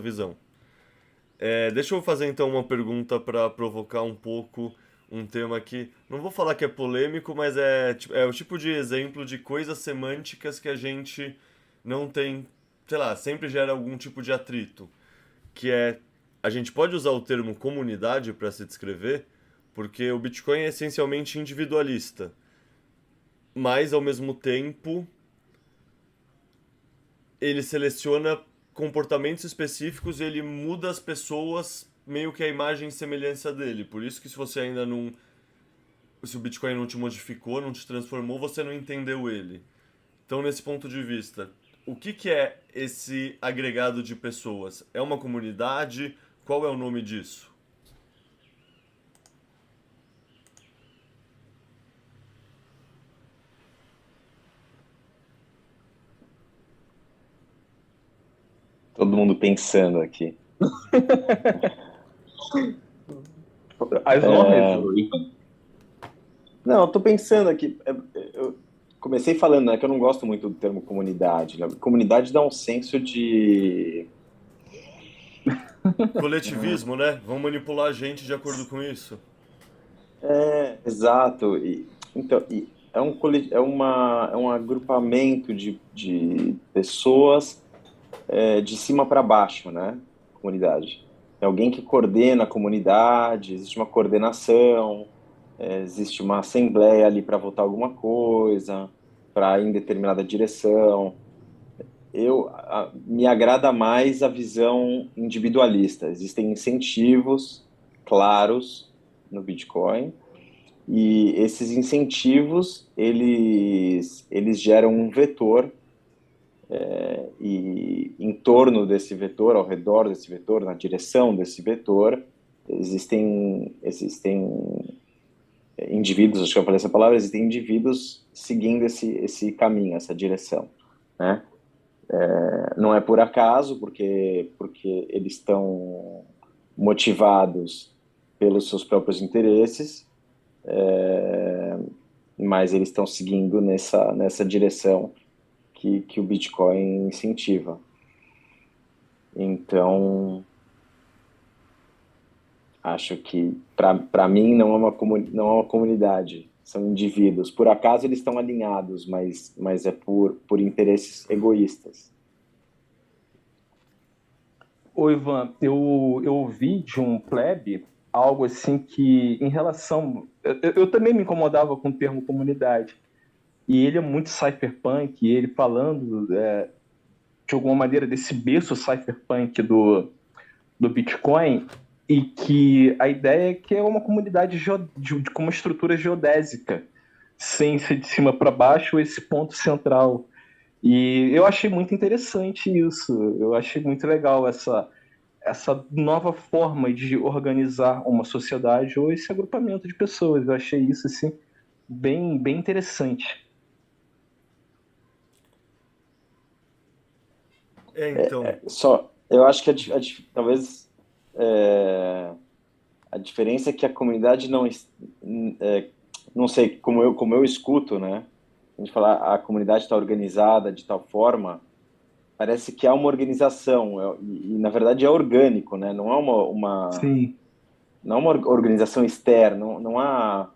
visão. Deixa eu fazer então uma pergunta para provocar um pouco um tema que não vou falar que é polêmico, mas é o tipo de exemplo de coisas semânticas que a gente não tem, sei lá, sempre gera algum tipo de atrito, que é a gente pode usar o termo comunidade para se descrever, porque o Bitcoin é essencialmente individualista, mas ao mesmo tempo ele seleciona comportamentos específicos e ele muda as pessoas meio que a imagem e semelhança dele. Por isso que se você ainda não. Se o Bitcoin não te modificou, não te transformou, você não entendeu ele. Então, nesse ponto de vista, o que é esse agregado de pessoas? É uma comunidade? Qual é o nome disso? Todo mundo pensando aqui. As honras, É, Ivan. Não, eu tô pensando aqui. Eu comecei falando, né, que eu não gosto muito do termo comunidade, né? Comunidade dá um senso de. Coletivismo, né? Vão manipular a gente de acordo com isso. Exato. Então, é um agrupamento de pessoas de cima para baixo, né? Comunidade. É alguém que coordena a comunidade, existe uma coordenação, existe uma assembleia ali para votar alguma coisa, para ir em determinada direção. Me agrada mais a visão individualista. Existem incentivos claros no Bitcoin e esses incentivos eles geram um vetor e em torno desse vetor, ao redor desse vetor, na direção desse vetor, existem indivíduos, acho que eu falei essa palavra, existem indivíduos seguindo esse caminho, essa direção, né? Não é por acaso, porque eles estão motivados pelos seus próprios interesses, mas eles estão seguindo nessa direção que o Bitcoin incentiva. Então, acho que, para mim, não é uma comunidade, são indivíduos. Por acaso eles estão alinhados, mas é por interesses egoístas. Ô, Ivan, eu ouvi de um plebe algo assim que, em relação. Eu também me incomodava com o termo comunidade. E ele é muito cypherpunk, e ele falando de alguma maneira desse berço cypherpunk do Bitcoin, e que a ideia é que é uma comunidade com uma estrutura geodésica, sem ser de cima para baixo, esse ponto central. E eu achei muito interessante isso, eu achei muito legal essa nova forma de organizar uma sociedade ou esse agrupamento de pessoas. Eu achei isso assim, bem interessante. Então, Eu acho que talvez a diferença é que a comunidade não sei, como eu escuto, né? A gente falar a comunidade está organizada de tal forma, parece que há uma organização, e na verdade é orgânico, né? Não é Sim, não é uma organização externa, não há.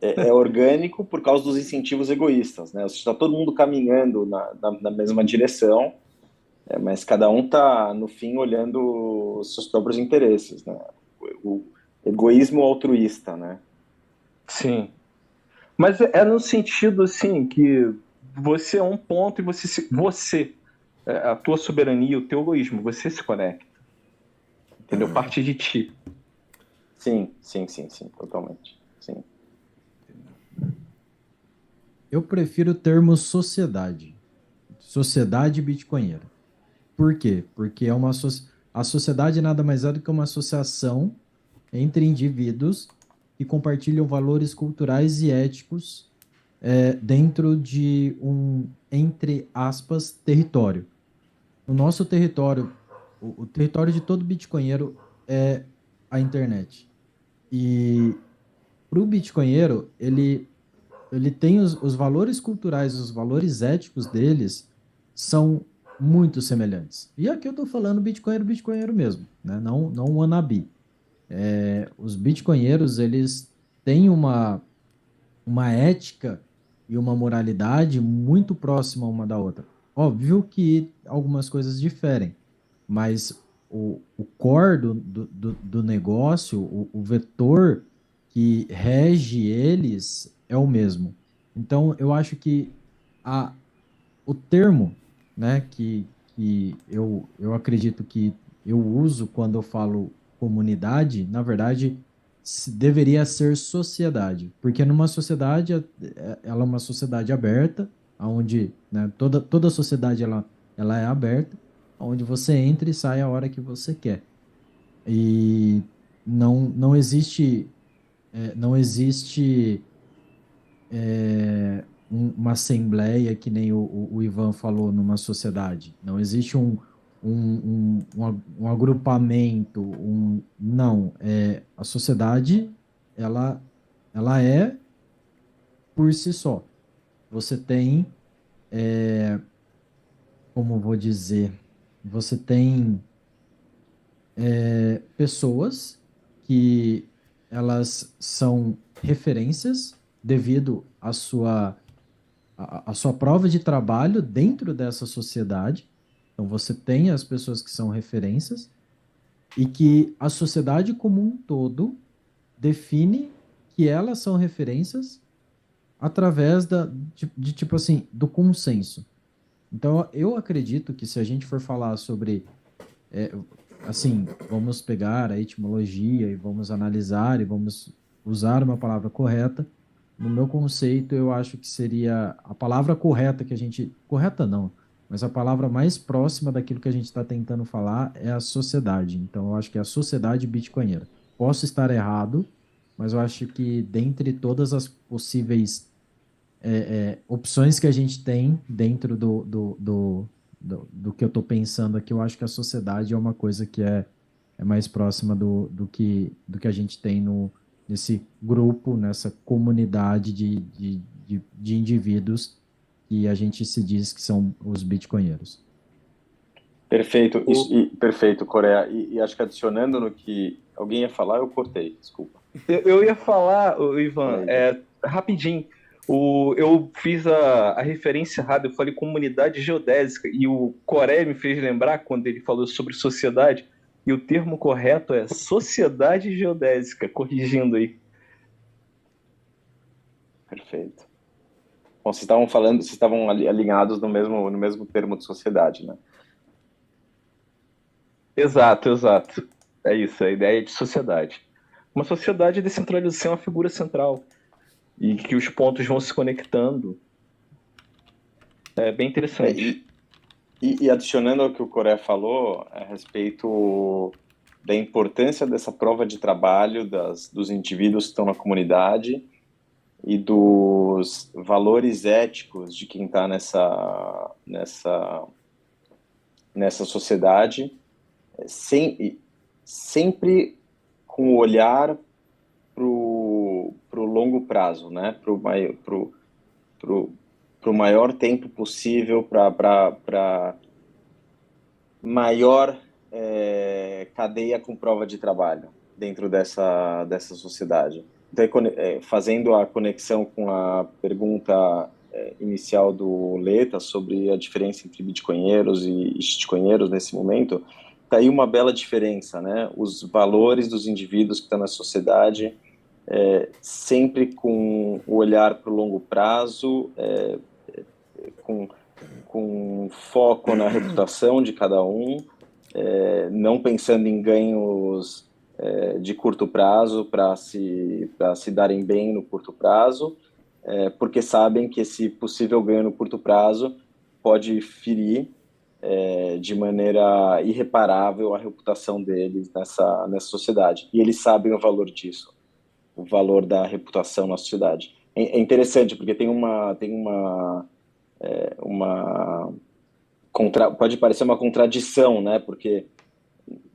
É orgânico por causa dos incentivos egoístas, né? Está todo mundo caminhando na mesma direção, mas cada um está, no fim, olhando os seus próprios interesses, né? O egoísmo altruísta, né? sim. Mas é no sentido assim que você é um ponto e a tua soberania, o teu egoísmo, você se conecta, entendeu? Parte de ti. Sim, totalmente. Sim. Eu prefiro o termo sociedade. Sociedade bitcoinheira. Por quê? Porque a sociedade nada mais é do que uma associação entre indivíduos que compartilham valores culturais e éticos dentro de um, entre aspas, território. O nosso território, o território de todo bitcoinheiro é a internet. E para o bitcoinheiro, ele tem os valores culturais, os valores éticos deles são muito semelhantes. E aqui eu estou falando bitcoinheiro mesmo, né? Não wannabe. Os bitcoinheiros, eles têm uma ética e uma moralidade muito próxima uma da outra. Óbvio que algumas coisas diferem, mas o core do negócio, o vetor que rege eles é o mesmo. Então, eu acho que a, o termo, né, que eu acredito que eu uso quando eu falo comunidade, na verdade, deveria ser sociedade, porque numa sociedade, ela é uma sociedade aberta, onde, né, toda sociedade ela é aberta, onde você entra e sai a hora que você quer. E não existe, não existe uma assembleia que nem o Ivan falou numa sociedade. Não existe um agrupamento, não. A sociedade, ela, ela é por si só. Você tem, como vou dizer, você tem pessoas que elas são referências devido à sua prova de trabalho dentro dessa sociedade. Então, você tem as pessoas que são referências e que a sociedade como um todo define que elas são referências através tipo assim, do consenso. Então, eu acredito que se a gente for falar sobre, é, assim, vamos pegar a etimologia e vamos analisar e vamos usar uma palavra correta, no meu conceito, eu acho que seria a palavra correta que a gente. Correta não, mas a palavra mais próxima daquilo que a gente está tentando falar é a sociedade. Então, eu acho que é a sociedade bitcoinheira. Posso estar errado, mas eu acho que dentre todas as possíveis opções que a gente tem dentro do que eu estou pensando aqui, eu acho que a sociedade é uma coisa que é mais próxima do que a gente tem nesse grupo, nessa comunidade de indivíduos que a gente se diz que são os bitcoinheiros. Perfeito, perfeito, Coreia. E acho que adicionando no que alguém ia falar, eu cortei, desculpa. Eu ia falar, Fala Ivan, aí, então. rapidinho. Eu fiz a referência errada, eu falei comunidade geodésica, e o Coré me fez lembrar quando ele falou sobre sociedade, e o termo correto é sociedade geodésica, corrigindo aí. Perfeito. Bom, vocês estavam falando, vocês estavam alinhados no mesmo termo de sociedade, né? Exato, exato. É isso, a ideia de sociedade. Uma sociedade descentralizada sem uma figura central, e que os pontos vão se conectando. É bem É, interessante. e adicionando ao que o Coré falou a respeito da importância dessa prova de trabalho dos indivíduos que estão na comunidade e dos valores éticos de quem está nessa sociedade, sempre com o olhar para o longo prazo, né? Para o maior tempo possível, para maior cadeia com prova de trabalho dentro dessa sociedade. Então, fazendo a conexão com a pergunta inicial do Leta sobre a diferença entre bitcoinheiros e shitcoinheiros nesse momento, está aí uma bela diferença, né? Os valores dos indivíduos que estão na sociedade, sempre com o olhar para o longo prazo, com foco na reputação de cada um, não pensando em ganhos de curto prazo para se darem bem no curto prazo, porque sabem que esse possível ganho no curto prazo pode ferir de maneira irreparável a reputação deles nessa sociedade. E eles sabem o valor disso, o valor da reputação na sociedade. É interessante, porque pode parecer uma contradição, né? Porque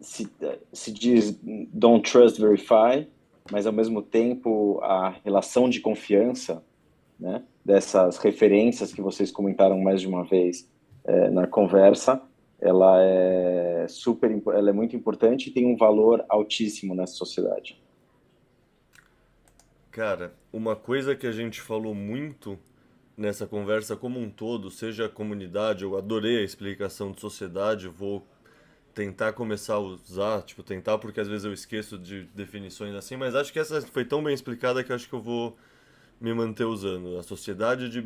se diz don't trust, verify, mas ao mesmo tempo a relação de confiança, né, dessas referências que vocês comentaram mais de uma vez, na conversa, ela é muito importante e tem um valor altíssimo nessa sociedade. Cara, uma coisa que a gente falou muito nessa conversa como um todo, seja a comunidade, eu adorei a explicação de sociedade, vou tentar começar a usar, tipo, tentar porque às vezes eu esqueço de definições assim, mas acho que essa foi tão bem explicada que acho que eu vou me manter usando. A sociedade de